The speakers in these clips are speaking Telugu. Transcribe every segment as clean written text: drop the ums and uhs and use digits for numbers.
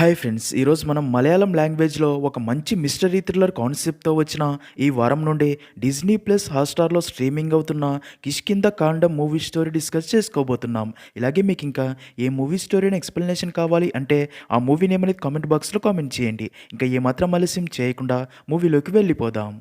హాయ్ ఫ్రెండ్స్, ఈరోజు మనం మలయాళం లాంగ్వేజ్లో ఒక మంచి మిస్టరీ థ్రిల్లర్ కాన్సెప్ట్తో వచ్చిన ఈ వారం నుండి డిజ్నీ ప్లస్ హాట్స్టార్లో స్ట్రీమింగ్ అవుతున్న కిష్కింద కాండం మూవీ స్టోరీ డిస్కస్ చేసుకోబోతున్నాం. ఇలాగే మీకు ఇంకా ఏ మూవీ స్టోరీని ఎక్స్ప్లెనేషన్ కావాలి అంటే ఆ మూవీ నేమ్ అనేది కామెంట్ బాక్స్లో కామెంట్ చేయండి. ఇంకా ఏమాత్రం ఆలస్యం చేయకుండా మూవీలోకి వెళ్ళిపోదాం.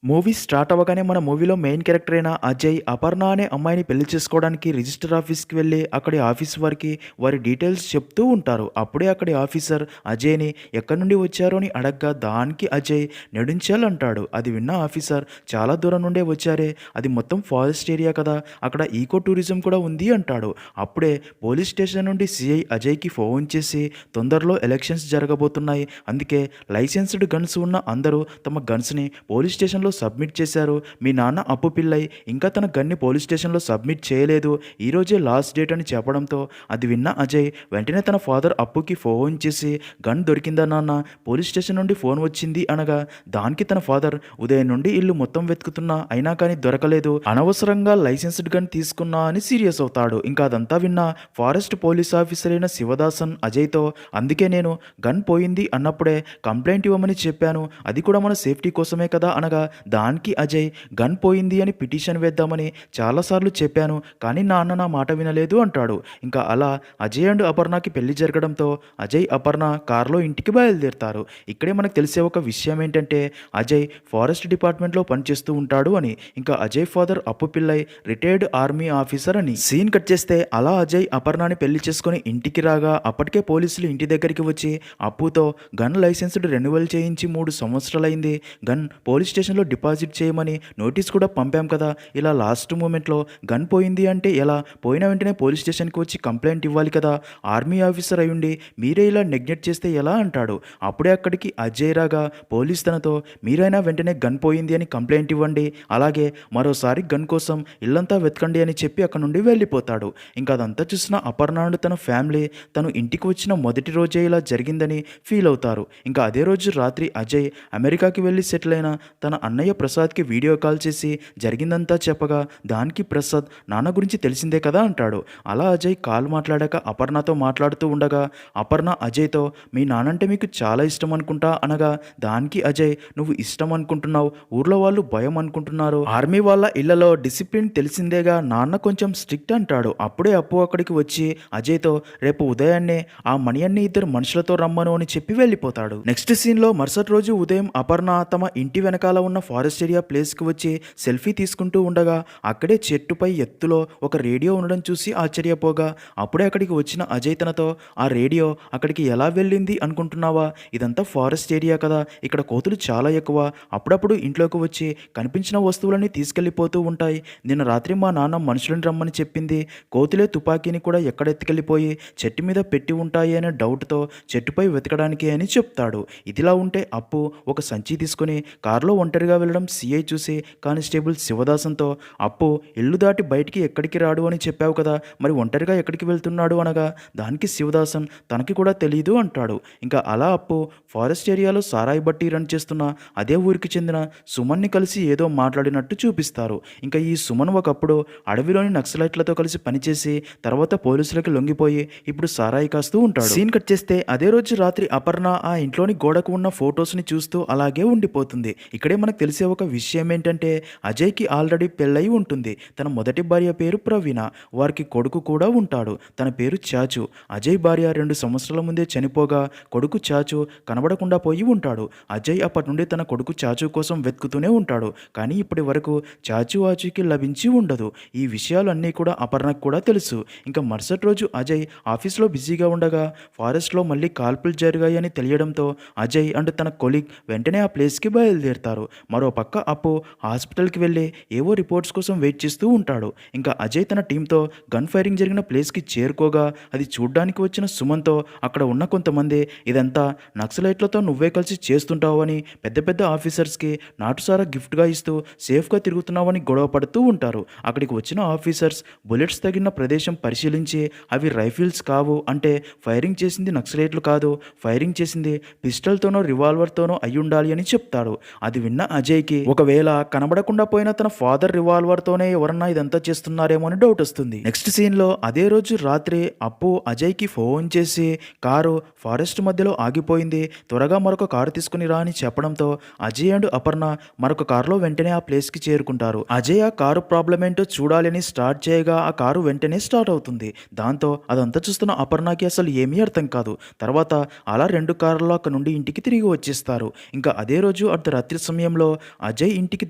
మూవీ స్టార్ట్ అవ్వగానే మన మూవీలో మెయిన్ క్యారెక్టర్ అయిన అజయ్ అపర్ణ అనే అమ్మాయిని పెళ్లి చేసుకోవడానికి రిజిస్టర్ ఆఫీస్కి వెళ్ళి అక్కడి ఆఫీస్ వారికి వారి డీటెయిల్స్ చెప్తూ ఉంటారు. అప్పుడే అక్కడి ఆఫీసర్ అజయ్ని ఎక్కడి నుండి వచ్చారో అని అడగ్గా దానికి అజయ్ నెడుంచాల్ అంటాడు. అది విన్న ఆఫీసర్ చాలా దూరం నుండే వచ్చారే, అది మొత్తం ఫారెస్ట్ ఏరియా కదా, అక్కడ ఈకో టూరిజం కూడా ఉంది అంటాడు. అప్పుడే పోలీస్ స్టేషన్ నుండి సిఐ అజయ్కి ఫోన్ చేసి తొందరలో ఎలక్షన్స్ జరగబోతున్నాయి, అందుకే లైసెన్స్డ్ గన్స్ ఉన్న అందరూ తమ గన్స్ని పోలీస్ స్టేషన్లో సబ్మిట్ చేశారు. మీ నాన్న అప్పు పిల్లై ఇంకా తన గన్ని పోలీస్ స్టేషన్లో సబ్మిట్ చేయలేదు, ఈరోజే లాస్ట్ డేట్ అని చెప్పడంతో అది విన్న అజయ్ వెంటనే తన ఫాదర్ అప్పుకి ఫోన్ చేసి గన్ దొరికిందా నాన్న, పోలీస్ స్టేషన్ నుండి ఫోన్ వచ్చింది అనగా దానికి తన ఫాదర్ ఉదయం నుండి ఇల్లు మొత్తం వెతుకుతున్నా అయినా కానీ దొరకలేదు, అనవసరంగా లైసెన్స్డ్ గన్ తీసుకున్నా అని సీరియస్ అవుతాడు. ఇంకా అదంతా విన్న ఫారెస్ట్ పోలీస్ ఆఫీసర్ అయిన శివదాసన్ అజయ్తో అందుకే నేను గన్ పోయింది అన్నప్పుడే కంప్లైంట్ ఇవ్వమని చెప్పాను, అది కూడా మన సేఫ్టీ కోసమే కదా అనగా దానికి అజయ్ గన్ పోయింది అని పిటిషన్ వేద్దామని చాలాసార్లు చెప్పాను, కానీ నాన్న నా మాట వినలేదు అంటాడు. ఇంకా అలా అజయ్ అండ్ అపర్ణకి పెళ్లి జరగడంతో అజయ్ అపర్ణ కారులో ఇంటికి బయలుదేరుతారు. ఇక్కడే మనకు తెలిసే ఒక విషయం ఏంటంటే అజయ్ ఫారెస్ట్ డిపార్ట్మెంట్లో పనిచేస్తూ ఉంటాడు అని. ఇంకా అజయ్ ఫాదర్ అప్పు పిల్లై రిటైర్డ్ ఆర్మీ ఆఫీసర్ అని. సీన్ కట్ చేస్తే అలా అజయ్ అపర్ణని పెళ్లి చేసుకుని ఇంటికి రాగా అప్పటికే పోలీసులు ఇంటి దగ్గరికి వచ్చి అప్పుతో గన్ లైసెన్స్డ్ రెన్యువల్ చేయించి 3 సంవత్సరాలైంది, గన్ పోలీస్ స్టేషన్లో డిపాజిట్ చేయమని నోటీస్ కూడా పంపాం కదా, ఇలా లాస్ట్ మూమెంట్లో గన్ పోయింది అంటే ఎలా, పోయిన వెంటనే పోలీస్ స్టేషన్కి వచ్చి కంప్లైంట్ ఇవ్వాలి కదా, ఆర్మీ ఆఫీసర్ అయ్యుండి మీరే ఇలా నెగ్లెక్ట్ చేస్తే ఎలా అంటాడు. అప్పుడే అక్కడికి అజయ్ రాగా పోలీస్ తనతో మీరైనా వెంటనే గన్ పోయింది అని కంప్లైంట్ ఇవ్వండి, అలాగే మరోసారి గన్ కోసం ఇల్లంతా వెతకండి అని చెప్పి అక్కడ నుండి వెళ్ళిపోతాడు. ఇంకా అదంతా చూసిన అపర్ణాడు తన ఫ్యామిలీ తను ఇంటికి వచ్చిన మొదటి రోజే ఇలా జరిగిందని ఫీల్ అవుతారు. ఇంకా అదే రోజు రాత్రి అజయ్ అమెరికాకి వెళ్ళి సెటిల్ అయిన తన అన్నయ్య ప్రసాద్కి వీడియో కాల్ చేసి జరిగిందంతా చెప్పగా దానికి ప్రసాద్ నాన్న గురించి తెలిసిందే కదా అంటాడు. అలా అజయ్ కాల్ మాట్లాడాక అపర్ణతో మాట్లాడుతూ ఉండగా అపర్ణ అజయ్తో మీ నానంటే మీకు చాలా ఇష్టం అనుకుంటా అనగా దానికి అజయ్ నువ్వు ఇష్టం అనుకుంటున్నావు, ఊర్లో వాళ్ళు భయం అనుకుంటున్నారు, ఆర్మీ వాళ్ళ ఇళ్లలో డిసిప్లిన్ తెలిసిందేగా, నాన్న కొంచెం స్ట్రిక్ట్ అంటాడు. అప్పుడే అప్పు అక్కడికి వచ్చి అజయ్తో రేపు ఉదయాన్నే ఆ మణి అన్ని ఇద్దరు మనుషులతో రమ్మను అని చెప్పి వెళ్ళిపోతాడు. నెక్స్ట్ సీన్లో మరుసటి రోజు ఉదయం అపర్ణ తమ ఇంటి వెనకాల ఉన్న ఫారెస్ట్ ఏరియా ప్లేస్కి వచ్చి సెల్ఫీ తీసుకుంటూ ఉండగా అక్కడే చెట్టుపై ఎత్తులో ఒక రేడియో ఉండడం చూసి ఆశ్చర్యపోగా అప్పుడే అక్కడికి వచ్చిన అజయ్ తనతో ఆ రేడియో అక్కడికి ఎలా వెళ్ళింది అనుకుంటున్నావా, ఇదంతా ఫారెస్ట్ ఏరియా కదా, ఇక్కడ కోతులు చాలా ఎక్కువ, అప్పుడప్పుడు ఇంట్లోకి వచ్చి కనిపించిన వస్తువులన్నీ తీసుకెళ్ళిపోతూ ఉంటాయి, నిన్న రాత్రి మా నాన్న మనుషులను రమ్మని చెప్పింది, కోతులే తుపాకీని కూడా ఎక్కడ ఎత్తుకెళ్ళిపోయి చెట్టు మీద పెట్టి ఉంటాయి అనే డౌట్తో చెట్టుపై వెతకడానికి అని చెప్తాడు. ఇదిలా ఉంటే అప్పు ఒక సంచి తీసుకుని కారులో ఒంటరిగా వెళ్ళడం సిఐ చూసి కానిస్టేబుల్ శివదాసంతో అప్పు ఇల్లు దాటి బయటికి ఎక్కడికి రాడు అని చెప్పావు కదా, మరి ఒంటరిగా ఎక్కడికి వెళ్తున్నాడు అనగా దానికి శివదాసన్ తనకి కూడా తెలియదు అంటాడు. ఇంకా అలా అప్పు ఫారెస్ట్ ఏరియాలో సారాయి బట్టి రన్ చేస్తున్న అదే ఊరికి చెందిన సుమన్ని కలిసి ఏదో మాట్లాడినట్టు చూపిస్తారు. ఇంకా ఈ సుమన్ ఒకప్పుడు అడవిలోని నక్సలైట్లతో కలిసి పనిచేసి తర్వాత పోలీసులకి లొంగిపోయి ఇప్పుడు సారాయి కాస్తూ ఉంటాడు. సీన్ కట్ చేస్తే అదే రోజు రాత్రి అపర్ణ ఆ ఇంట్లోని గోడకు ఉన్న ఫొటోస్ని చూస్తూ అలాగే ఉండిపోతుంది. ఇక్కడే మనకు తెలిసే ఒక విషయం ఏంటంటే అజయ్కి ఆల్రెడీ పెళ్ళై ఉంటుంది. తన మొదటి భార్య పేరు ప్రవీణ, వారికి కొడుకు కూడా ఉంటాడు, తన పేరు చాచు. అజయ్ భార్య 2 సంవత్సరాల ముందే చనిపోగా కొడుకు చాచు కనబడకుండా పోయి ఉంటాడు. అజయ్ అప్పటి నుండి తన కొడుకు చాచు కోసం వెతుకుతూనే ఉంటాడు, కానీ ఇప్పటి వరకు చాచు ఆచూకి లభించి ఉండదు. ఈ విషయాలన్నీ కూడా అపర్ణకు కూడా తెలుసు. ఇంకా మరుసటి రోజు అజయ్ ఆఫీస్లో బిజీగా ఉండగా ఫారెస్ట్లో మళ్ళీ కాల్పులు జరిగాయని తెలియడంతో అజయ్ అండ్ తన కొలీగ్ వెంటనే ఆ ప్లేస్కి బయలుదేరుతారు. మరో పక్క అప్పు హాస్పిటల్కి వెళ్ళి ఏవో రిపోర్ట్స్ కోసం వెయిట్ చేస్తూ ఉంటాడు. ఇంకా అజయ్ తన టీంతో గన్ ఫైరింగ్ జరిగిన ప్లేస్కి చేరుకోగా అది చూడ్డానికి వచ్చిన సుమన్తో అక్కడ ఉన్న కొంతమంది ఇదంతా నక్సలైట్లతో నువ్వే కలిసి చేస్తుంటావు అని పెద్ద పెద్ద ఆఫీసర్స్కి నాటుసారా గిఫ్ట్గా ఇస్తూ సేఫ్గా తిరుగుతున్నావని గొడవ పడుతూ ఉంటారు. అక్కడికి వచ్చిన ఆఫీసర్స్ బుల్లెట్స్ తగిన ప్రదేశం పరిశీలించి అవి రైఫిల్స్ కావు, అంటే ఫైరింగ్ చేసింది నక్సలైట్లు కాదు, ఫైరింగ్ చేసింది పిస్టల్తోనో రివాల్వర్తోనో అయ్యుండాలి అని చెప్తాడు. అది విన్న అజయ్కి ఒకవేళ కనబడకుండా పోయిన తన ఫాదర్ రివాల్వర్ తోనే ఎవరన్నా ఇదంతా చేస్తున్నారేమో అని డౌట్ వస్తుంది. నెక్స్ట్ సీన్ లో అదే రోజు రాత్రి అప్పు అజయ్ కి ఫోన్ చేసి కారు ఫారెస్ట్ మధ్యలో ఆగిపోయింది, త్వరగా మరొక కారు తీసుకుని రా అని చెప్పడంతో అజయ్ అండ్ అపర్ణ మరొక కారులో వెంటనే ఆ ప్లేస్ కి చేరుకుంటారు. అజయ్ ఆ కారు ప్రాబ్లం ఏంటో చూడాలని స్టార్ట్ చేయగా ఆ కారు వెంటనే స్టార్ట్ అవుతుంది. దాంతో అదంతా చూస్తున్న అపర్ణకి అసలు ఏమీ అర్థం కాదు. తర్వాత అలా 2 కార్లలో అక్కడ నుండి ఇంటికి తిరిగి వచ్చేస్తారు. ఇంకా అదే రోజు అర్ధరాత్రి సమయంలో అజయ్ ఇంటికి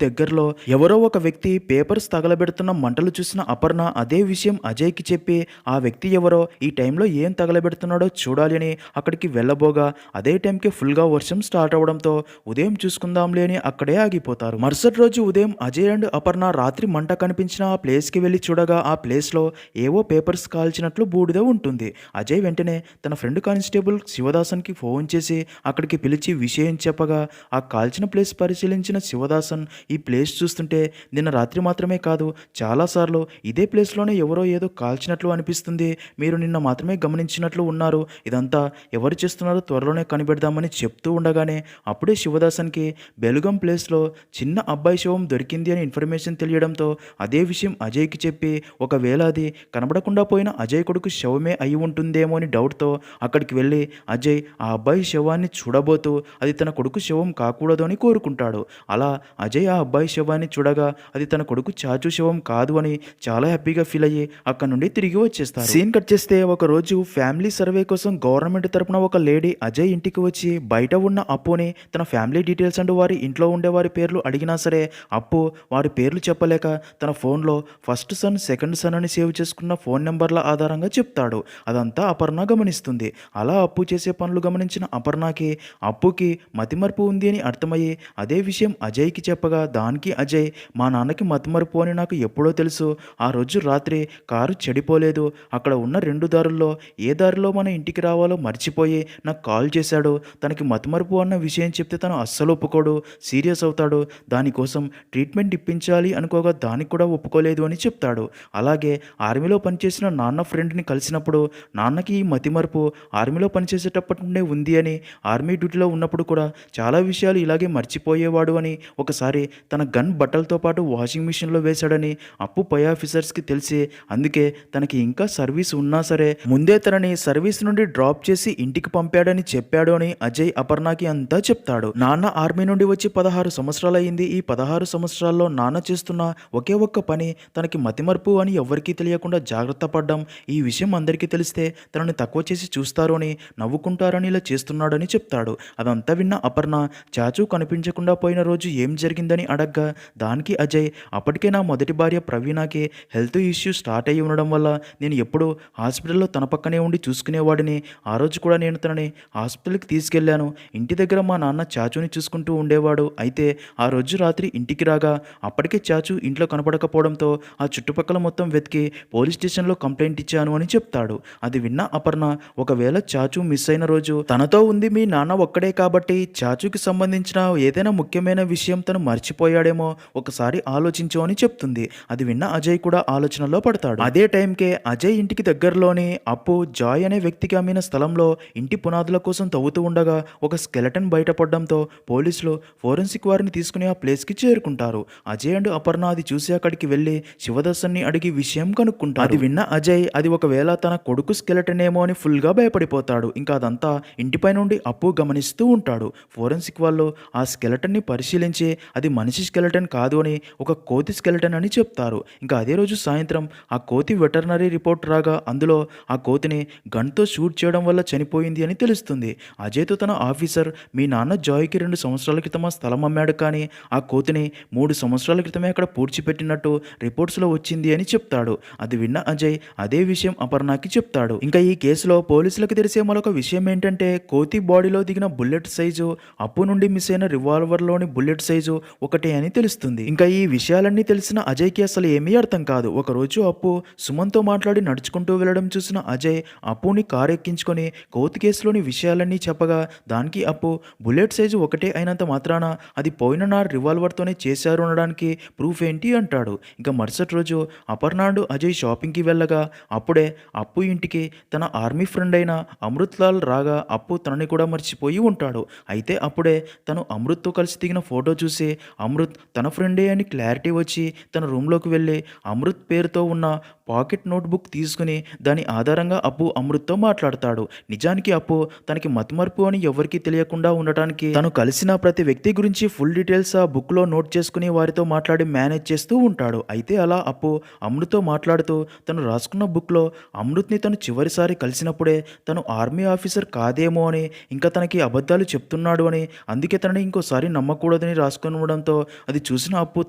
దగ్గరలో ఎవరో ఒక వ్యక్తి పేపర్స్ తగలబెడుతున్న మంటలు చూసిన అపర్ణ అదే విషయం అజయ్కి చెప్పి ఆ వ్యక్తి ఎవరో ఈ టైంలో ఏం తగలబెడుతున్నాడో చూడాలి అని అక్కడికి వెళ్ళబోగా అదే టైంకి ఫుల్గా వర్షం స్టార్ట్ అవడంతో ఉదయం చూసుకుందాంలే అని అక్కడే ఆగిపోతారు. మరుసటి రోజు ఉదయం అజయ్ అండ్ అపర్ణ రాత్రి మంట కనిపించిన ఆ ప్లేస్కి వెళ్ళి చూడగా ఆ ప్లేస్లో ఏవో పేపర్స్ కాల్చినట్లు బూడిద ఉంటుంది. అజయ్ వెంటనే తన ఫ్రెండ్ కానిస్టేబుల్ శివదాసన్కి ఫోన్ చేసి అక్కడికి పిలిచి విషయం చెప్పగా ఆ కాల్చిన ప్లేస్ పరిశీలించిన శివదాసన్ ఈ ప్లేస్ చూస్తుంటే నిన్న రాత్రి మాత్రమే కాదు చాలాసార్లు ఇదే ప్లేస్లోనే ఎవరో ఏదో కాల్చినట్లు అనిపిస్తుంది, మీరు నిన్న మాత్రమే గమనించినట్లు ఉన్నారు, ఇదంతా ఎవరు చేస్తున్నారో త్వరలోనే కనిపెడదామని చెప్తూ ఉండగానే అప్పుడే శివదాసన్కి బెలుగం ప్లేస్లో చిన్న అబ్బాయి శవం దొరికింది అని ఇన్ఫర్మేషన్ తెలియడంతో అదే విషయం అజయ్కి చెప్పి ఒకవేళ అది కనబడకుండా పోయిన అజయ్ కొడుకు శవమే అయి ఉంటుందేమో అని డౌట్తో అక్కడికి వెళ్ళి అజయ్ ఆ అబ్బాయి శవాన్ని చూడబోతూ అది తన కొడుకు శవం కాకూడదు అని కోరుకుంటాడు. అలా అజయ్ ఆ అబ్బాయి శవాన్ని చూడగా అది తన కొడుకు చాచు శవం కాదు అని చాలా హ్యాపీగా ఫీల్ అయ్యి అక్కడ నుండి తిరిగి వచ్చేస్తారు. సీన్ కట్ చేస్తే ఒక రోజు ఫ్యామిలీ సర్వే కోసం గవర్నమెంట్ తరపున ఒక లేడీ అజయ్ ఇంటికి వచ్చి బయట ఉన్న అప్పుని తన ఫ్యామిలీ డీటెయిల్స్ అండ్ వారి ఇంట్లో ఉండే వారి పేర్లు అడిగినా సరే అప్పు వారి పేర్లు చెప్పలేక తన ఫోన్లో ఫస్ట్ సన్ సెకండ్ సన్ అని సేవ్ చేసుకున్న ఫోన్ నెంబర్ల ఆధారంగా చెప్తాడు. అదంతా అపర్ణ గమనిస్తుంది. అలా అప్పు చేసే పనులు గమనించిన అపర్ణకి అప్పుకి మతిమరుపు ఉంది అని అర్థమయ్యి అదే విషయం అజయ్కి చెప్పగా దానికి అజయ్ మా నాన్నకి మతిమరుపు అని నాకు ఎప్పుడో తెలుసు, ఆ రోజు రాత్రి కారు చెడిపోలేదు, అక్కడ ఉన్న 2 దారుల్లో ఏ దారిలో మన ఇంటికి రావాలో మర్చిపోయి నాకు కాల్ చేశాడు, తనకి మతిమరుపు అన్న విషయం చెప్తే తను అస్సలు ఒప్పుకోడు, సీరియస్ అవుతాడు, దానికోసం ట్రీట్మెంట్ ఇప్పించాలి అనుకోగా దానికి కూడా ఒప్పుకోలేదు అని చెప్తాడు. అలాగే ఆర్మీలో పనిచేసిన నాన్న ఫ్రెండ్ని కలిసినప్పుడు నాన్నకి ఈ మతిమరుపు ఆర్మీలో పనిచేసేటప్పటి నుండే ఉంది అని, ఆర్మీ డ్యూటీలో ఉన్నప్పుడు కూడా చాలా విషయాలు ఇలాగే మర్చిపోయేవాడు అని, ఒకసారి తన గన్ బట్టలతో పాటు వాషింగ్ మిషన్లో వేశాడని అప్పు పై ఆఫీసర్స్కి తెలిసి అందుకే తనకి ఇంకా సర్వీస్ ఉన్నా సరే ముందే తనని సర్వీస్ నుండి డ్రాప్ చేసి ఇంటికి పంపాడని చెప్పాడు అని అజయ్ అపర్ణకి అంతా చెప్తాడు. నాన్న ఆర్మీ నుండి వచ్చి 16 సంవత్సరాలయ్యింది. ఈ 16 సంవత్సరాల్లో నాన్న చేస్తున్న ఒకే ఒక్క పని తనకి మతిమరుపు అని ఎవరికీ తెలియకుండా జాగ్రత్త పడ్డం, ఈ విషయం అందరికీ తెలిస్తే తనని తక్కువ చేసి చూస్తారు అని నవ్వుకుంటారని ఇలా చేస్తున్నాడని చెప్తాడు. అదంతా విన్న అపర్ణ చాచు కనిపించకుండా పోయిన రోజు ఏం జరిగిందని అడగ్గా దానికి అజయ్ అప్పటికే నా మొదటి భార్య ప్రవీణకి హెల్త్ ఇష్యూ స్టార్ట్ అయ్యి ఉండడం వల్ల నేను ఎప్పుడూ హాస్పిటల్లో తన పక్కనే ఉండి చూసుకునేవాడిని, ఆ రోజు కూడా నేను తనని హాస్పిటల్కి తీసుకెళ్లాను, ఇంటి దగ్గర మా నాన్న చాచుని చూసుకుంటూ ఉండేవాడు, అయితే ఆ రోజు రాత్రి ఇంటికి రాగా అప్పటికే చాచు ఇంట్లో కనపడకపోవడంతో ఆ చుట్టుపక్కల మొత్తం వెతికి పోలీస్ స్టేషన్లో కంప్లైంట్ ఇచ్చాను అని చెప్తాడు. అది విన్న అపర్ణ ఒకవేళ చాచు మిస్ అయిన రోజు తనతో ఉంది మీ నాన్న ఒక్కడే కాబట్టి చాచుకి సంబంధించిన ఏదైనా ముఖ్యమైన విషయం తను మర్చిపోయాడేమో ఒకసారి ఆలోచించు అని చెప్తుంది. అది విన్న అజయ్ కూడా ఆలోచనలో పడతాడు. అదే టైంకే అజయ్ ఇంటికి దగ్గరలోని అప్పు జాయ్ అనే వ్యక్తికి అమ్మిన స్థలంలో ఇంటి పునాదుల కోసం తవ్వుతూ ఉండగా ఒక స్కెలటన్ బయటపడడంతో పోలీసులు ఫోరెన్సిక్ వారిని తీసుకుని ఆ ప్లేస్కి చేరుకుంటారు. అజయ్ అండ్ అపర్ణ అది చూసి అక్కడికి వెళ్ళి శివదాసన్ని అడిగి విషయం కనుక్కుంటారు. అది విన్న అజయ్ అది ఒకవేళ తన కొడుకు స్కెలటన్ ఏమో అని ఫుల్గా భయపడిపోతాడు. ఇంకా అదంతా ఇంటిపై నుండి అప్పు గమనిస్తూ ఉంటాడు. ఫోరెన్సిక్ వాళ్ళు ఆ స్కెలటన్ని పరిశీలించి అది మనిషి స్కెలటన్ కాదు అని ఒక కోతి స్కెలటన్ అని చెప్తారు. ఇంకా అదే రోజు సాయంత్రం ఆ కోతి వెటర్నరీ రిపోర్ట్ రాగా అందులో ఆ కోతిని గన్తో షూట్ చేయడం వల్ల చనిపోయింది అని తెలుస్తుంది. అజయ్తో తన ఆఫీసర్ మీ నాన్న జాయ్కి 2 సంవత్సరాల క్రితం ఆ స్థలం అమ్మాడు, కానీ ఆ కోతిని 3 సంవత్సరాల క్రితమే అక్కడ పూడ్చిపెట్టినట్టు రిపోర్ట్స్లో వచ్చింది అని చెప్తాడు. అది విన్న అజయ్ అదే విషయం అపర్ణకి చెప్తాడు. ఇంకా ఈ కేసులో పోలీసులకు తెలిసే మరొక విషయం ఏంటంటే కోతి బాడీలో దిగిన బుల్లెట్ సైజు అప్పు నుండి మిస్ అయిన రివాల్వర్లోని బుల్లెట్ సైజు ఒకటే అని తెలుస్తుంది. ఇంకా ఈ విషయాలన్నీ తెలిసిన అజయ్కి అసలు ఏమీ అర్థం కాదు. ఒకరోజు అప్పు సుమన్తో మాట్లాడి నడుచుకుంటూ వెళ్ళడం చూసిన అజయ్ అప్పుని కారు ఎక్కించుకొని కోతి కేసులోని విషయాలన్నీ చెప్పగా దానికి అప్పు బుల్లెట్ సైజు ఒకటే అయినంత మాత్రాన అది పోయిన నా రివాల్వర్తోనే చేశారు అనడానికి ప్రూఫ్ ఏంటి అంటాడు. ఇంకా మరుసటి రోజు అపర్ణాడు అజయ్ షాపింగ్కి వెళ్ళగా అప్పుడే అప్పు ఇంటికి తన ఆర్మీ ఫ్రెండ్ అయిన అమృత్ లాల్ రాగా అప్పు తనని కూడా మర్చిపోయి ఉంటాడు. అయితే అప్పుడే తను అమృత్తో కలిసి దిగిన దిగిన ఫోటో చూసి అమృత్ తన ఫ్రెండే అని క్లారిటీ వచ్చి తన రూమ్లోకి వెళ్ళి అమృత్ పేరుతో ఉన్న పాకెట్ నోట్బుక్ తీసుకుని దాని ఆధారంగా అప్పు అమృత్తో మాట్లాడతాడు. నిజానికి అప్పు తనకి మతిమరుపు అని ఎవరికీ తెలియకుండా ఉండటానికి తను కలిసిన ప్రతి వ్యక్తి గురించి ఫుల్ డీటెయిల్స్ ఆ బుక్లో నోట్ చేసుకుని వారితో మాట్లాడి మేనేజ్ చేస్తూ ఉంటాడు. అయితే అలా అప్పు అమృత్తో మాట్లాడుతూ తను రాసుకున్న బుక్లో అమృత్ని తను చివరిసారి కలిసినప్పుడే తను ఆర్మీ ఆఫీసర్ కాదేమో అని, ఇంకా తనకి అబద్ధాలు చెప్తున్నాడు అని, అందుకే తనని ఇంకోసారి నమ్మకూడదని రాసుకుని ఉండడంతో అది చూసిన అప్పు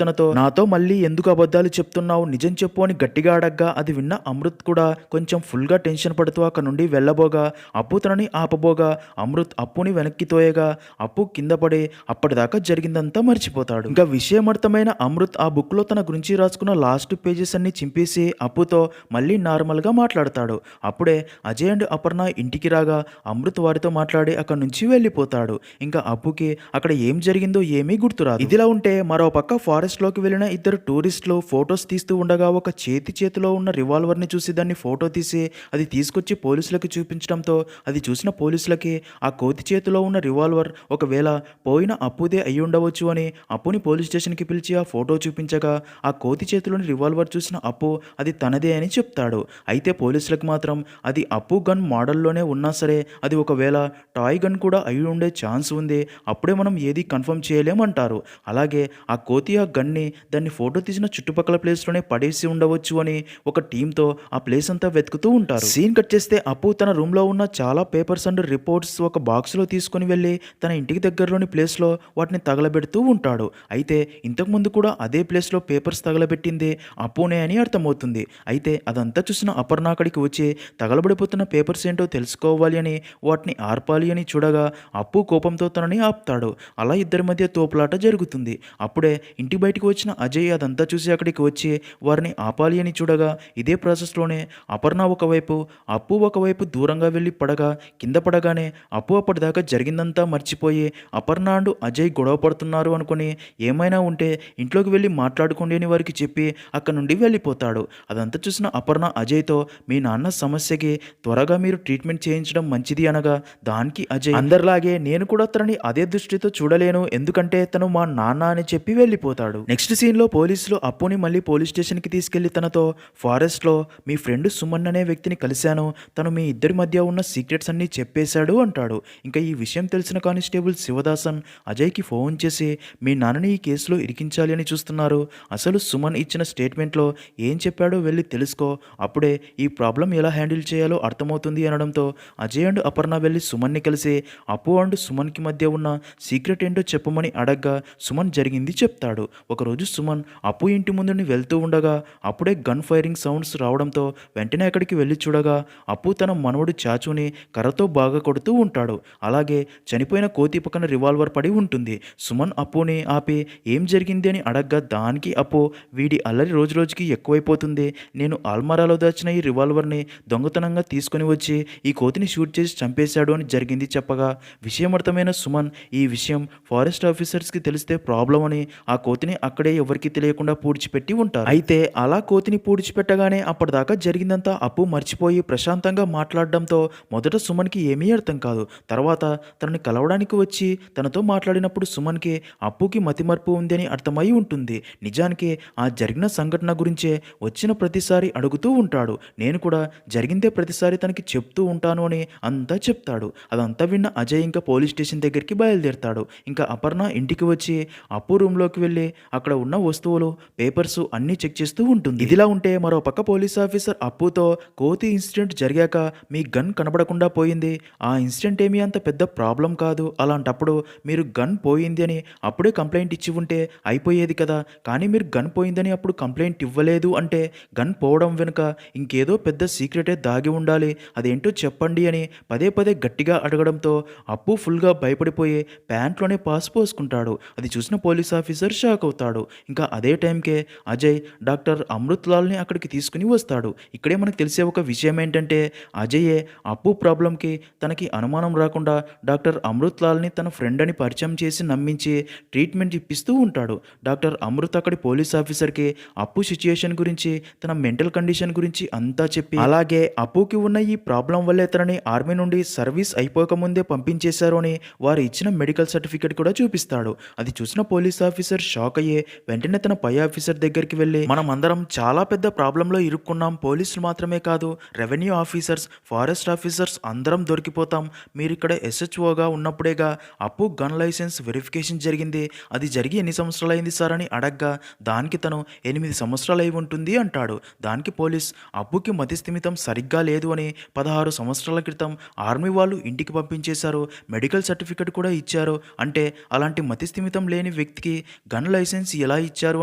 తనతో నాతో మళ్ళీ ఎందుకు అబద్ధాలు చెప్తున్నావు, నిజం చెప్పు అని గట్టిగా అడగ్గా అది విన్న అమృత్ కూడా కొంచెం ఫుల్గా టెన్షన్ పడుతూ అక్కడ నుండి వెళ్ళబోగా అప్పు తనని ఆపబోగా అమృత్ అప్పుని వెనక్కి తోయగా అప్పు కింద పడి అప్పటిదాకా జరిగిందంతా మర్చిపోతాడు. ఇంకా విషయమర్థమైన అమృత్ ఆ బుక్లో తన గురించి రాసుకున్న లాస్ట్ పేజెస్ అన్ని చింపేసి అప్పుతో మళ్ళీ నార్మల్గా మాట్లాడతాడు. అప్పుడే అజయ్ అండ్ అపర్ణ ఇంటికి రాగా అమృత్ వారితో మాట్లాడి అక్కడి నుంచి వెళ్ళిపోతాడు. ఇంకా అప్పుకి అక్కడ ఏం జరిగిందో ఏమీ గుర్తురాదు. ఇదిలా ఉంటే మరో పక్క ఫారెస్ట్ లోకి వెళ్ళిన ఇద్దరు టూరిస్టులు ఫొటోస్ తీస్తూ ఉండగా ఒక చేతిలో ఉన్న రివాల్వర్ని చూసి దాన్ని ఫోటో తీసి అది తీసుకొచ్చి పోలీసులకు చూపించడంతో అది చూసిన పోలీసులకి ఆ కోతి చేతిలో ఉన్న రివాల్వర్ ఒకవేళ పోయిన అప్పుదే అయి ఉండవచ్చు అని అప్పుని పోలీస్ స్టేషన్కి పిలిచి ఆ ఫోటో చూపించగా ఆ కోతి చేతిలోని రివాల్వర్ చూసిన అప్పు అది తనదే అని చెప్తాడు. అయితే పోలీసులకు మాత్రం అది అప్పు గన్ మోడల్లోనే ఉన్నా సరే అది ఒకవేళ టాయ్ గన్ కూడా అయి ఉండే ఛాన్స్ ఉంది, అప్పుడే మనం ఏది కన్ఫర్మ్ చేయలేమంటారు. అలాగే ఆ కోతి ఆ గన్ని దాన్ని ఫోటో తీసిన చుట్టుపక్కల ప్లేస్లోనే పడేసి ఉండవచ్చు అని ఒక టీంతో ఆ ప్లేస్ అంతా వెతుకుతూ ఉంటారు. సీన్ కట్ చేస్తే అప్పు తన రూమ్లో ఉన్న చాలా పేపర్స్ అండ్ రిపోర్ట్స్ ఒక బాక్స్లో తీసుకుని వెళ్ళి తన ఇంటికి దగ్గరలోని ప్లేస్లో వాటిని తగలబెడుతూ ఉంటాడు. అయితే ఇంతకుముందు కూడా అదే ప్లేస్లో పేపర్స్ తగలబెట్టింది అప్పునే అని అర్థమవుతుంది. అయితే అదంతా చూసిన అపర్ణ అక్కడికి వచ్చి తగలబడిపోతున్న పేపర్స్ ఏంటో తెలుసుకోవాలి అని వాటిని ఆర్పాలి అని చూడగా అప్పు కోపంతో తనని ఆపుతాడు. అలా ఇద్దరి మధ్య తోపులాట జరుగుతుంది. అప్పుడే ఇంటి బయటకు వచ్చిన అజయ్ అదంతా చూసి అక్కడికి వచ్చి వారిని ఆపాలి అని చూడగా ఇదే ప్రాసెస్లోనే అపర్ణ ఒకవైపు అప్పు ఒకవైపు దూరంగా వెళ్ళి పడగా కింద పడగానే అప్పు అప్పటిదాకా జరిగిందంతా మర్చిపోయి అపర్ణ అండ్ అజయ్ గొడవ పడుతున్నారు అనుకుని ఏమైనా ఉంటే ఇంట్లోకి వెళ్ళి మాట్లాడుకోండి అని వారికి చెప్పి అక్కడ నుండి వెళ్ళిపోతాడు. అదంతా చూసిన అపర్ణ అజయ్తో మీ నాన్న సమస్యకి త్వరగా మీరు ట్రీట్మెంట్ చేయించడం మంచిది అనగా దానికి అజయ్ అందరిలాగే నేను కూడా తనని అదే దృష్టితో చూడలేను, ఎందుకంటే తను మా నాన్న అని చెప్పి వెళ్ళిపోతాడు. నెక్స్ట్ సీన్లో పోలీసులు అప్పుని మళ్ళీ పోలీస్ స్టేషన్కి తీసుకెళ్లి తనతో ఫారెస్ట్లో మీ ఫ్రెండ్ సుమన్ అనే వ్యక్తిని కలిశాను, తను మీ ఇద్దరి మధ్య ఉన్న సీక్రెట్స్ అన్నీ చెప్పేశాడు అంటాడు. ఇంకా ఈ విషయం తెలిసిన కానిస్టేబుల్ శివదాసన్ అజయ్కి ఫోన్ చేసి మీ నాన్నని ఈ కేసులో ఇరికించాలి అని చూస్తున్నారు, అసలు సుమన్ ఇచ్చిన స్టేట్మెంట్లో ఏం చెప్పాడో వెళ్ళి తెలుసుకో, అప్పుడే ఈ ప్రాబ్లం ఎలా హ్యాండిల్ చేయాలో అర్థమవుతుంది అనడంతో అజయ్ అండ్ అపర్ణ వెళ్ళి సుమన్ని కలిసి అప్పు అండ్ సుమన్కి మధ్య ఉన్న సీక్రెట్ ఏంటో చెప్పమని అడగ్గా సుమన్ జరిగింది చెప్తాడు. ఒకరోజు సుమన్ అప్పు ఇంటి ముందుని వెళ్తూ ఉండగా అప్పుడే గన్ ఫైరింగ్ సౌండ్స్ రావడంతో వెంటనే అక్కడికి వెళ్ళి చూడగా అప్పు తన మనవడు చాచుని కర్రతో బాగా కొడుతూ ఉంటాడు. అలాగే చనిపోయిన కోతి పక్కన రివాల్వర్ పడి ఉంటుంది. సుమన్ అప్పుని ఆపి ఏం జరిగింది అని అడగ్గా దానికి అప్పు వీడి అల్లరి రోజు రోజుకి ఎక్కువైపోతుంది, నేను ఆల్మరాలో దాచిన ఈ రివాల్వర్ని దొంగతనంగా తీసుకుని వచ్చి ఈ కోతిని షూట్ చేసి చంపేశాడు అని జరిగింది చెప్పగా విషయమర్థమైన సుమన్ ఈ విషయం ఫారెస్ట్ ఆఫీసర్స్కి తెలిస్తే ప్రాబ్లం అని ఆ కోతిని అక్కడే ఎవరికి తెలియకుండా పూడ్చిపెట్టి ఉంటారు. అయితే అలా కోతిని పూడ్చిపెట్టగానే అప్పటిదాకా జరిగిందంతా అప్పు మర్చిపోయి ప్రశాంతంగా మాట్లాడడంతో మొదట సుమన్కి ఏమీ అర్థం కాదు. తర్వాత తనని కలవడానికి వచ్చి తనతో మాట్లాడినప్పుడు సుమన్కి అప్పుకి మతిమరుపు ఉంది అని అర్థమై ఉంటుంది. నిజానికి ఆ జరిగిన సంఘటన గురించే వచ్చిన ప్రతిసారి అడుగుతూ ఉంటాడు. నేను కూడా జరిగిందే ప్రతిసారి తనకి చెప్తూ ఉంటాను అని అంతా చెప్తాడు. అదంతా విన్న అజయ్ ఇంకా పోలీస్ స్టేషన్ దగ్గరికి బయలుదేరుతాడు. ఇంకా అపర్ణ ఇంటికి వచ్చి అప్పు రూమ్లోకి వెళ్ళి అక్కడ ఉన్న వస్తువులు పేపర్స్ అన్నీ చెక్ చేస్తూ ఉంటుంది. ఇదిలా ఉంటే మరో పక్క పోలీస్ ఆఫీసర్ అప్పుతో కోతి ఇన్సిడెంట్ జరిగాక మీ గన్ కనబడకుండా పోయింది, ఆ ఇన్సిడెంట్ ఏమీ అంత పెద్ద ప్రాబ్లం కాదు, అలాంటప్పుడు మీరు గన్ పోయింది అని అప్పుడే కంప్లైంట్ ఇచ్చి ఉంటే అయిపోయేది కదా, కానీ మీరు గన్ పోయిందని అప్పుడు కంప్లైంట్ ఇవ్వలేదు అంటే గన్ పోవడం వెనుక ఇంకేదో పెద్ద సీక్రెటే దాగి ఉండాలి, అదేంటో చెప్పండి అని పదే పదే గట్టిగా అడగడంతో అప్పు ఫుల్గా భయపడిపోయి ప్యాంట్లోనే పాస్ పోసుకుంటాడు. అది చూసిన పోలీస్ ఆఫీసర్ షాక్ అవుతాడు. ఇంకా అదే టైంకే అజయ్ డాక్టర్ అమృత్ లాల్ని అక్కడికి తీసుకుని వస్తాడు. ఇక్కడే మనకు తెలిసే ఒక విషయం ఏంటంటే అజయే అప్పు ప్రాబ్లంకి తనకి అనుమానం రాకుండా డాక్టర్ అమృత్ లాల్ని తన ఫ్రెండ్ అని పరిచయం చేసి నమ్మించి ట్రీట్మెంట్ ఇప్పిస్తూ ఉంటాడు. డాక్టర్ అమృత్ అక్కడి పోలీస్ ఆఫీసర్కి అప్పు సిచ్యుయేషన్ గురించి తన మెంటల్ కండిషన్ గురించి అంతా చెప్పి అలాగే అప్పుకి ఉన్న ఈ ప్రాబ్లం వల్లే తనని ఆర్మీ నుండి సర్వీస్ అయిపోకముందే పంపించేశారు అని వారు ఇచ్చిన మెడికల్ సర్టిఫికేట్ కూడా చూపిస్తారు. చూపిస్తాడు. అది చూసిన పోలీస్ ఆఫీసర్ షాక్ అయ్యి వెంటనే తన పై ఆఫీసర్ దగ్గరికి వెళ్ళి, మనం అందరం చాలా పెద్ద ప్రాబ్లంలో ఇరుక్కున్నాం. పోలీసులు మాత్రమే కాదు, రెవెన్యూ ఆఫీసర్స్, ఫారెస్ట్ ఆఫీసర్స్ అందరం దొరికిపోతాం. మీరు ఇక్కడ ఎస్హెచ్ఓగా ఉన్నప్పుడేగా అప్పు గన్ లైసెన్స్ వెరిఫికేషన్ జరిగింది. అది జరిగి ఎన్ని సంవత్సరాలైంది సార్ అని అడగ్గా దానికి తను 8 సంవత్సరాలు అయి ఉంటుంది అంటాడు. దానికి పోలీస్, అప్పుకి మతిస్థిమితం సరిగ్గా లేదు అని 16 సంవత్సరాల క్రితం ఆర్మీ వాళ్ళు ఇంటికి పంపించేశారు. మెడికల్ సర్టిఫికెట్ కూడా ఇచ్చారు. అంటే అలాంటి మతిస్థిమితం లేని వ్యక్తికి గన్ లైసెన్స్ ఎలా ఇచ్చారు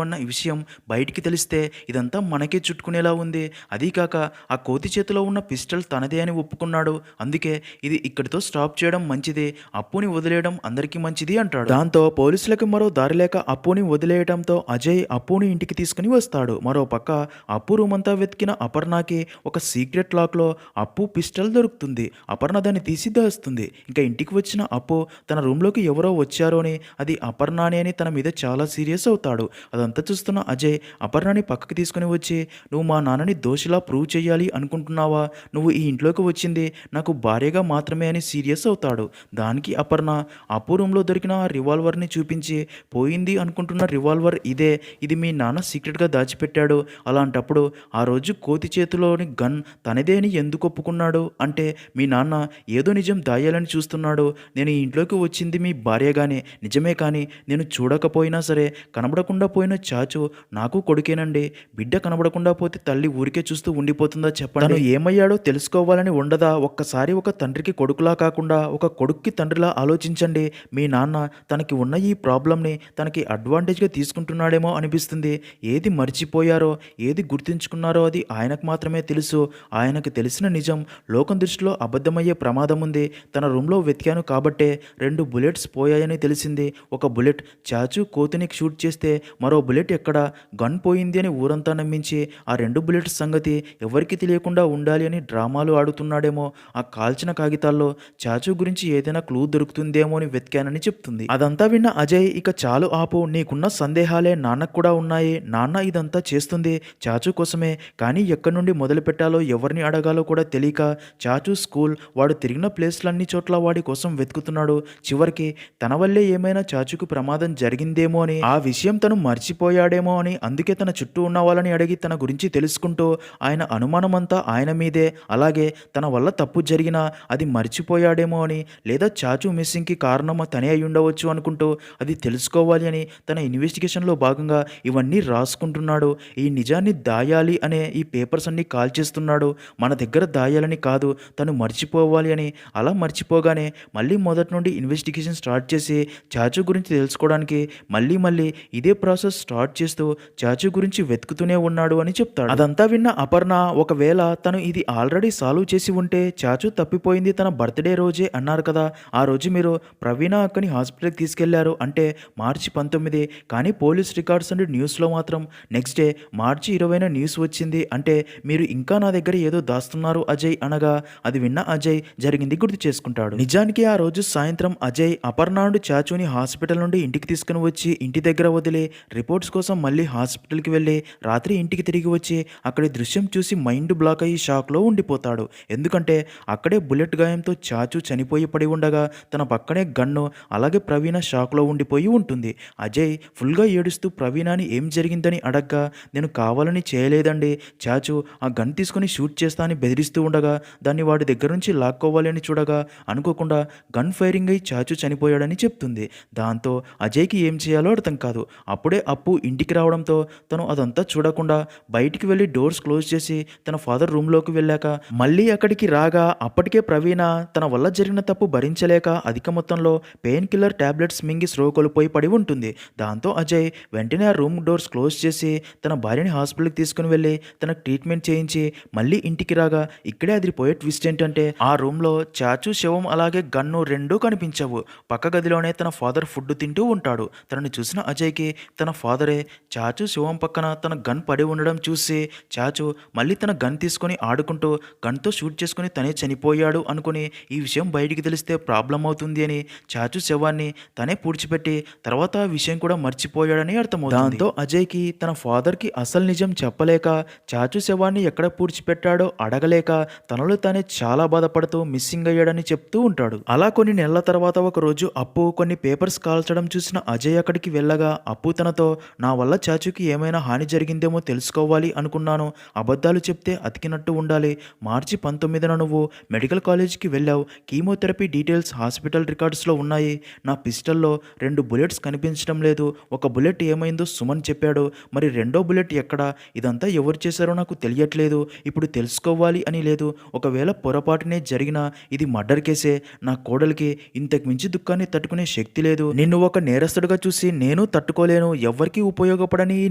అన్న విషయం బయటికి తెలిస్తే ఇదంతా మనకే చుట్టుకునేలా ఉంది. అదీకాక ఆ కోతి చేతిలో ఉన్న పిస్టల్ తనదే అని ఒప్పుకున్నాడు. అందుకే ఇది ఇక్కడితో స్టాప్ చేయడం మంచిది, అప్పుని వదిలేయడం అందరికీ మంచిది అంటాడు. దాంతో పోలీసులకు మరో దారి లేక అప్పుని వదిలేయడంతో అజయ్ అప్పుని ఇంటికి తీసుకుని వస్తాడు. మరో పక్క అప్పు రూమ్ అంతా వెతికిన అపర్ణకి ఒక సీక్రెట్ లాక్లో అప్పు పిస్టల్ దొరుకుతుంది. అపర్ణ దాన్ని తీసి దాస్తుంది. ఇంకా ఇంటికి వచ్చిన అప్పు తన రూమ్లోకి ఎవరో వచ్చారోని, అది అపర్ణనే అని తన మీద చాలా సీరియస్ అవుతాడు. అదంతా చూస్తున్న అజయ్ అపర్ణని పక్కకి తీసుకుని వచ్చి, నువ్వు మా నాన్నని దోషిలా ప్రూవ్ చేయాలి అనుకుంటున్నావా? నువ్వు ఈ ఇంట్లోకి వచ్చింది నాకు భార్యగా మాత్రమే అని సీరియస్ అవుతాడు. దానికి అపర్ణ అప్పు రూమ్లో దొరికిన ఆ రివాల్వర్ని చూపించి, పోయింది అనుకుంటున్న రివాల్వర్ ఇదే, ఇది మీ నాన్న సీక్రెట్గా దాచిపెట్టాడు. అలాంటప్పుడు ఆ రోజు కోతి చేతిలోని గన్ తనదే అని ఎందుకు ఒప్పుకున్నాడు? అంటే మీ నాన్న ఏదో నిజం దాయాలని చూస్తున్నాడు. నేను ఈ ఇంట్లోకి వచ్చింది మీ భార్యగానే నిజమే, కానీ నేను చూడకపోయినా సరే కనబడకుండా పోయిన చాచు నాకు కొడుకేనండి. బిడ్డ కనబడకుండా పోతే తల్లి ఊరికే చూస్తూ ఉండిపోతుందా చెప్పండి? తను ఏమయ్యాడో తెలుసుకోవాలని ఉండదా? ఒక్కసారి ఒక తండ్రికి కొడుకులా కాకుండా ఒక కొడుక్కి తండ్రిలా ఆలోచించండి. మీ నాన్న తనకి ఉన్న ఈ ప్రాబ్లంని తనకి అడ్వాంటేజ్గా తీసుకుంటున్నాడేమో అనిపిస్తుంది. ఏది మర్చిపోయారో ఏది గుర్తుంచుకున్నారో అది ఆయనకు మాత్రమే తెలుసు. ఆయనకు తెలిసిన నిజం లోకం దృష్టిలో అబద్ధమయ్యే ప్రమాదం ఉంది. తన రూమ్లో వెతికాను కాబట్టే 2 బుల్లెట్స్ పోయాయని తెలిసింది. ఒక బుల్లెట్ చాచు కోతిని షూట్ చేస్తే మరో బుల్లెట్ ఎక్కడ గన్ పోయింది అని ఊరంతా నమ్మించి ఆ 2 బుల్లెట్స్ సంగతి ఎవరికి తెలియకుండా ఉండాలి అని డ్రామాలు ఆడుతున్నాడేమో. ఆ కాల్చిన కాగితాల్లో చాచు గురించి ఏదైనా క్లూ దొరుకుతుందేమో అని వెతికానని చెప్తుంది. అదంతా విన్న అజయ్, ఇక చాలు ఆపు, నీకున్న సందేహాలే నాన్నకు కూడా ఉన్నాయి. నాన్న ఇదంతా చేస్తుంది చాచు కోసమే, కానీ ఎక్కడి నుండి మొదలు పెట్టాలో ఎవరిని అడగాలో కూడా తెలియక చాచు స్కూల్, వాడు తిరిగిన ప్లేస్లన్నీ చోట్ల వాడి కోసం వెతుకుతున్నాడు. చివరికి తన వల్లే ఏమైనా చాచుకు ప్రమాదం జరిగిందేమో అని, ఆ విషయం తను మర్చిపోయాడేమో అని, అందుకే తన చుట్టూ ఉన్న వాళ్ళని అడిగి తన గురించి తెలుసుకుంటూ ఆయన అనుమానమంతా ఆయన మీదే, అలాగే తన వల్ల తప్పు జరిగినా అది మర్చిపోయాడేమో అని, లేదా చాచు మిస్సింగ్కి కారణం తనే అయి ఉండవచ్చు అనుకుంటూ అది తెలుసుకోవాలి అని తన ఇన్వెస్టిగేషన్లో భాగంగా ఇవన్నీ రాసుకుంటున్నాడు. ఈ నిజాన్ని దాయాలి అనే ఈ పేపర్స్ అన్ని కాల్ చేస్తున్నాడు. మన దగ్గర దాయాలని కాదు, తను మర్చిపోవాలి అని. అలా మర్చిపోగానే మళ్ళీ మొదటి నుండి ఇన్వెస్టిగేషన్ స్టార్ట్ చేసి చాచు గురించి తెలుసుకోవడానికి మళ్ళీ ఇదే ప్రాసెస్ స్టార్ట్ చేస్తూ చాచు గురించి వెతుకుతూనే ఉన్నాడు అని చెప్తాడు. అదంతా విన్న అపర్ణ, ఒకవేళ తను ఇది ఆల్రెడీ సాల్వ్ చేసి ఉంటే, చాచు తప్పిపోయింది తన బర్త్డే రోజే అన్నారు కదా, ఆ రోజు మీరు ప్రవీణ అక్కని హాస్పిటల్కి తీసుకెళ్లారు అంటే మార్చి 19, కానీ పోలీస్ రికార్డ్స్ అండ్ న్యూస్లో మాత్రం నెక్స్ట్ డే మార్చి 20న న్యూస్ వచ్చింది. అంటే మీరు ఇంకా నా దగ్గర ఏదో దాస్తున్నారు అజయ్ అనగా, అది విన్న అజయ్ జరిగింది గుర్తు చేసుకుంటాడు. నిజానికి ఆ రోజు సాయంత్రం అజయ్ అపర్ణ అండ్ చాచుని హాస్పిటల్ నుండి ఇంటికి తీసుకుని వచ్చి ఇంటి దగ్గర వదిలి రిపోర్ట్స్ కోసం మళ్ళీ హాస్పిటల్కి వెళ్ళి రాత్రి ఇంటికి తిరిగి వచ్చి అక్కడి దృశ్యం చూసి మైండ్ బ్లాక్ అయ్యి షాక్లో ఉండిపోతాడు. ఎందుకంటే అక్కడే బుల్లెట్ గాయంతో చాచు చనిపోయి పడి ఉండగా తన పక్కనే గన్ను, అలాగే ప్రవీణ షాక్లో ఉండిపోయి ఉంటుంది. అజయ్ ఫుల్గా ఏడుస్తూ ప్రవీణని ఏం జరిగిందని అడగ్గా, నేను కావాలని చేయలేదండి, చాచు ఆ గన్ తీసుకుని షూట్ చేస్తా అని బెదిరిస్తూ ఉండగా దాన్ని వాడి దగ్గర నుంచి లాక్కోవాలి అని చూడగా అనుకోకుండా గన్ ఫైరింగ్ అయి చాచు చనిపోయాడని చెప్తుంది. దాంతో అజయ్కి ఏం చేయాలో అర్థం కాదు. అప్పుడే అప్పు ఇంటికి రావడంతో తను అదంతా చూడకుండా బయటికి వెళ్ళి డోర్స్ క్లోజ్ చేసి తన ఫాదర్ రూమ్లోకి వెళ్ళాక మళ్ళీ అక్కడికి రాగా అప్పటికే ప్రవీణ తన వల్ల జరిగిన తప్పు భరించలేక అధిక మొత్తంలో పెయిన్ కిల్లర్ టాబ్లెట్స్ మింగి స్లో కోల్పోయి పడి ఉంటుంది. దాంతో అజయ్ వెంటనే ఆ రూమ్ డోర్స్ క్లోజ్ చేసి తన భార్యని హాస్పిటల్కి తీసుకుని వెళ్ళి తనకు ట్రీట్మెంట్ చేయించి మళ్ళీ ఇంటికి రాగా ఇక్కడే అదిరిపోయే ట్విస్ట్ ఏంటంటే, ఆ రూమ్లో చాచు శవం అలాగే గన్ను రెండూ కనిపించవు. పక్క గదిలోనే తన ఫాదర్ ఫుడ్ తింటూ ఉంటాడు. తనని చూసిన అజయ్కి తన ఫాదరే చాచు శవం పక్కన తన గన్ పడి ఉండడం చూసి చాచు మళ్ళీ తన గన్ తీసుకొని ఆడుకుంటూ గన్తో షూట్ చేసుకుని తనే చనిపోయాడు అనుకుని ఈ విషయం బయటికి తెలిస్తే ప్రాబ్లం అవుతుంది అని చాచు శవాన్ని తనే పూడ్చిపెట్టి తర్వాత ఆ విషయం కూడా మర్చిపోయాడని అర్థమవుతుంది. దాంతో అజయ్కి తన ఫాదర్కి అసలు నిజం చెప్పలేక, చాచు శవాన్ని ఎక్కడ పూడ్చిపెట్టాడో అడగలేక తనలో తానే చాలా బాధపడుతూ మిస్సింగ్ అయ్యాడని చెప్తూ ఉంటాడు. అలా కొన్ని నెలల తర్వాత ఒక రోజు అప్పు కొన్ని పేపర్స్ కాల్చడం చూసిన అజయ్ అక్కడికి వెళ్ళగా అప్పు తనతో నా వల్ల చాచుకి ఏమైనా హాని జరిగిందేమో తెలుసుకోవాలి అనుకున్నాను. అబద్ధాలు చెప్తే అతికినట్టు ఉండాలి. మార్చి 19న నువ్వు మెడికల్ కాలేజీకి వెళ్ళావు. కీమోథెరపీ డీటెయిల్స్ హాస్పిటల్ రికార్డ్స్లో ఉన్నాయి. నా పిస్టల్లో 2 బుల్లెట్స్ కనిపించడం లేదు. ఒక బుల్లెట్ ఏమైందో సుమన్ చెప్పాడు. మరి రెండో బుల్లెట్ ఎక్కడా? ఇదంతా ఎవరు చేశారో నాకు తెలియట్లేదు. ఇప్పుడు తెలుసుకోవాలి అని లేదు. ఒకవేళ పొరపాటునే జరిగినా ఇది మర్డర్ కేసే. నా కోడలికి ఇంతకు మించి దుఃఖాన్ని తట్టుకునే శక్తి లేదు. నిన్ను ఒక నేరస్తుడిగా చూసి నేను తట్టుకోలేను. ఎవ్వరికీ ఉపయోగపడని ఈ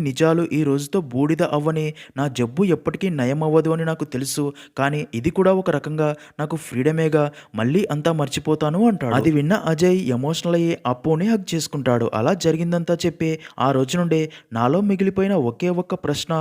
నిజాలు ఈ రోజుతో బూడిద అవ్వని. నా జబ్బు ఎప్పటికీ నయం అవ్వదు అని నాకు తెలుసు. కానీ ఇది కూడా ఒక రకంగా నాకు ఫ్రీడమేగా. మళ్ళీ అంతా మర్చిపోతాను అంటాడు. అది విన్న అజయ్ ఎమోషనల్ అయ్యి అప్పుని హగ్ చేసుకుంటాడు. అలా జరిగిందంతా చెప్పి ఆ రోజు నుండి నాలో మిగిలిపోయిన ఒకే ఒక్క ప్రశ్న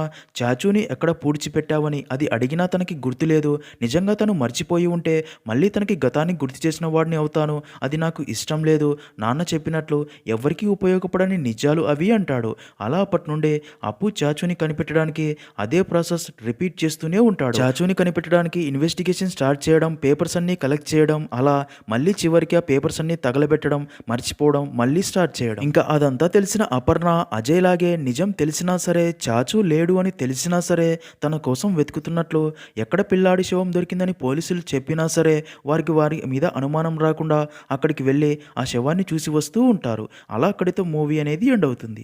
చాచుని ఎక్కడ పూడ్చిపెట్టావని. అది అడిగినా తనకి గుర్తులేదు. నిజంగా తను మర్చిపోయి ఉంటే మళ్ళీ తనకి గతాన్ని గుర్తు చేసిన వాడిని అవుతాను. అది నాకు ఇష్టం లేదు. నాన్న చెప్పినట్లు ఎవరికీ ఉపయోగపడని నిజాలు అవి అంటాడు. అలా అప్పటి నుండి అప్పు చాచుని కనిపెట్టడానికి అదే ప్రాసెస్ రిపీట్ చేస్తూనే ఉంటాడు. చాచుని కనిపెట్టడానికి ఇన్వెస్టిగేషన్ స్టార్ట్ చేయడం, పేపర్స్ అన్ని కలెక్ట్ చేయడం, అలా మళ్ళీ చివరికి ఆ పేపర్స్ అన్ని తగలబెట్టడం, మర్చిపోవడం, మళ్ళీ స్టార్ట్ చేయడం. ఇంకా అదంతా తెలిసిన అపర్ణ అజయ్ లాగే నిజం తెలిసినా సరే, చాచు లేడు అని తెలిసినా సరే తన కోసం వెతుకుతున్నట్లు, ఎక్కడ పిల్లాడి శవం దొరికిందని పోలీసులు చెప్పినా సరే వారి మీద అనుమానం రాకుండా అక్కడికి వెళ్ళి ఆ శవాన్ని చూసి వస్తూ ఉంటారు. అలా అక్కడితో మూవీ అనేది ఎండ్ అవుతుంది.